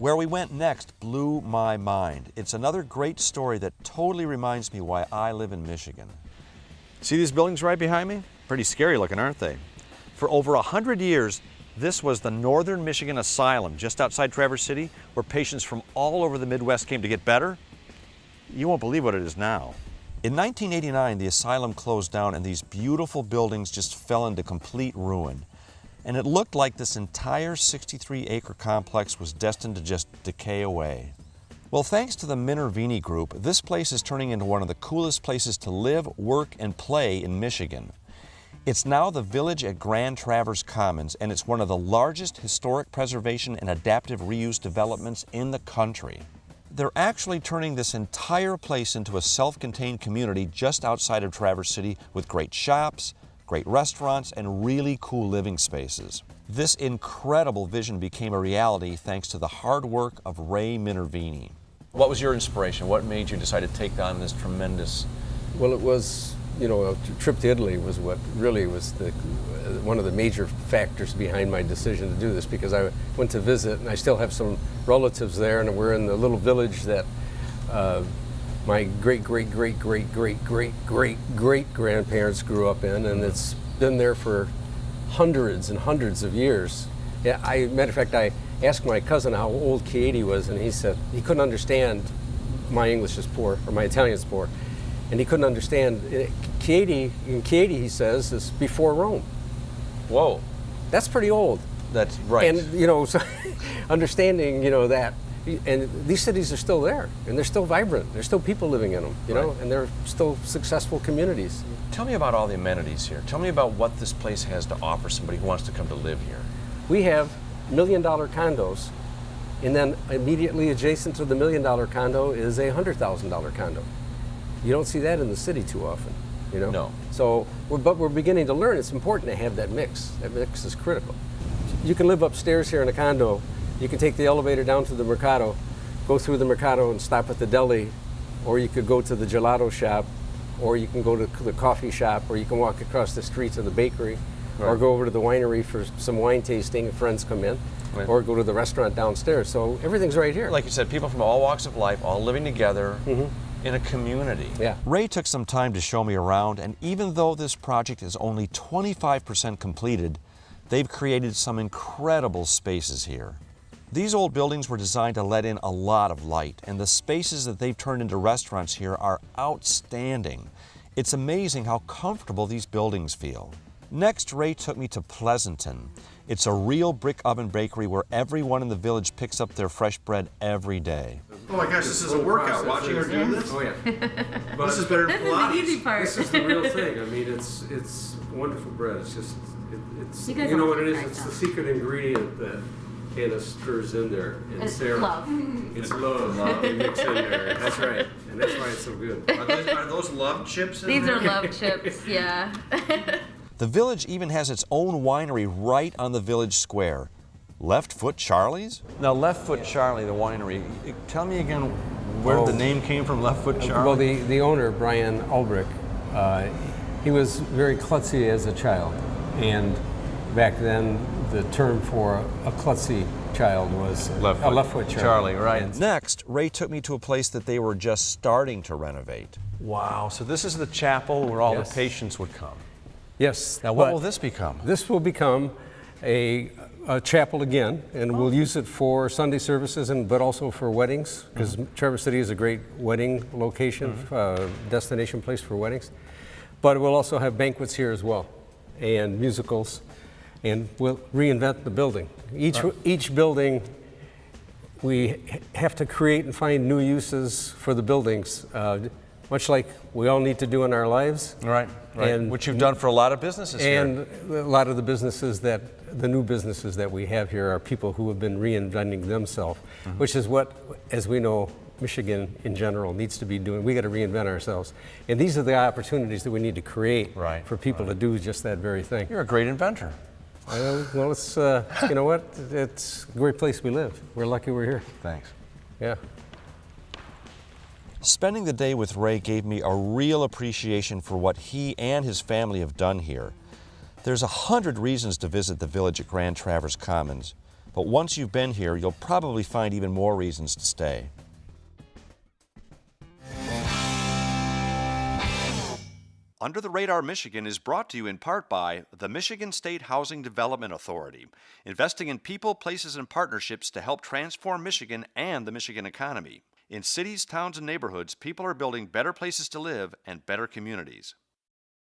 Where we went next blew my mind. It's another great story that totally reminds me why I live in Michigan. See these buildings right behind me? Pretty scary looking, aren't they? For over 100 years, this was the Northern Michigan Asylum just outside Traverse City, where patients from all over the Midwest came to get better. You won't believe what it is now. In 1989, the asylum closed down and these beautiful buildings just fell into complete ruin. And it looked like this entire 63-acre complex was destined to just decay away. Well, thanks to the Minervini Group, this place is turning into one of the coolest places to live, work, and play in Michigan. It's now the Village at Grand Traverse Commons, and it's one of the largest historic preservation and adaptive reuse developments in the country. They're actually turning this entire place into a self-contained community just outside of Traverse City with great shops, great restaurants, and really cool living spaces. This incredible vision became a reality thanks to the hard work of Ray Minervini. What was your inspiration? What made you decide to take on this tremendous... Well, it was, you know, a trip to Italy was what really was one of the major factors behind my decision to do this, because I went to visit and I still have some relatives there, and we're in the little village that my great-great-great-great-great-great-great-grandparents grew up in, and it's been there for hundreds and hundreds of years. Yeah, matter of fact, I asked my cousin how old Chieti was, and he said he couldn't understand. My English is poor, or my Italian is poor, and he couldn't understand. Chieti, he says, is before Rome. Whoa. That's pretty old. That's right. And, you know, so understanding, you know, that, and these cities are still there, and they're still vibrant. There's still people living in them, you know, and they're still successful communities. Tell me about all the amenities here. Tell me about what this place has to offer somebody who wants to come to live here. We have $1 million condos, and then immediately adjacent to the $1 million condo is a $100,000 condo. You don't see that in the city too often, you know? No. So, but we're beginning to learn it's important to have that mix. That mix is critical. You can live upstairs here in a condo. You can take the elevator down to the Mercado, go through the Mercado and stop at the deli, or you could go to the gelato shop, or you can go to the coffee shop, or you can walk across the street to the bakery, or go over to the winery for some wine tasting if friends come in, or go to the restaurant downstairs. So everything's right here. Like you said, people from all walks of life, all living together in a community. Yeah. Ray took some time to show me around, and even though this project is only 25% completed, they've created some incredible spaces here. These old buildings were designed to let in a lot of light, and the spaces that they've turned into restaurants here are outstanding. It's amazing how comfortable these buildings feel. Next, Ray took me to Pleasanton. It's a real brick oven bakery where everyone in the village picks up their fresh bread every day. Oh my gosh, this is a workout. Watching her do this? Oh yeah. This is better than Pilates. This is the easy part. This is the real thing. I mean, it's wonderful bread. It's just, it's You guys you know don't what it is? like It's that. the secret ingredient that Hannah stirs in there. And It's Sarah. love. It's love. They mix in there. That's right. And that's why it's so good. Are those love chips in These there? are love chips, yeah. The village even has its own winery right on the village square. Left Foot Charlie's? Now, Left Foot Charlie, the winery, tell me again where the name came from, Left Foot Charlie? Well, the owner, Brian Ulbrich, he was very klutzy as a child. And back then, the term for a klutzy child was a left foot Charlie. Right. And Next, Ray took me to a place that they were just starting to renovate. Wow, so this is the chapel where all the patients would come. yes. Now, what will this become? This will become a chapel again, and we'll use it for Sunday services, but also for weddings, because Traverse City is a great wedding location, destination place for weddings. But we'll also have banquets here as well, and musicals, and we'll reinvent the building. Each building, we have to create and find new uses for the buildings, much like we all need to do in our lives. Right. And which you've done for a lot of businesses here. And a lot of the businesses the new businesses that we have here are people who have been reinventing themselves, which is what, as we know, Michigan in general needs to be doing. We got to reinvent ourselves. And these are the opportunities that we need to create for people to do just that very thing. You're a great inventor. Well, it's, you know what? It's a great place we live. We're lucky we're here. Thanks. Yeah. Spending the day with Ray gave me a real appreciation for what he and his family have done here. There's 100 reasons to visit the village at Grand Traverse Commons, But once you've been here, you'll probably find even more reasons to stay. Under the Radar Michigan is brought to you in part by the Michigan State Housing Development Authority, investing in people, places, and partnerships to help transform Michigan and the Michigan economy. In cities, towns, and neighborhoods, people are building better places to live and better communities.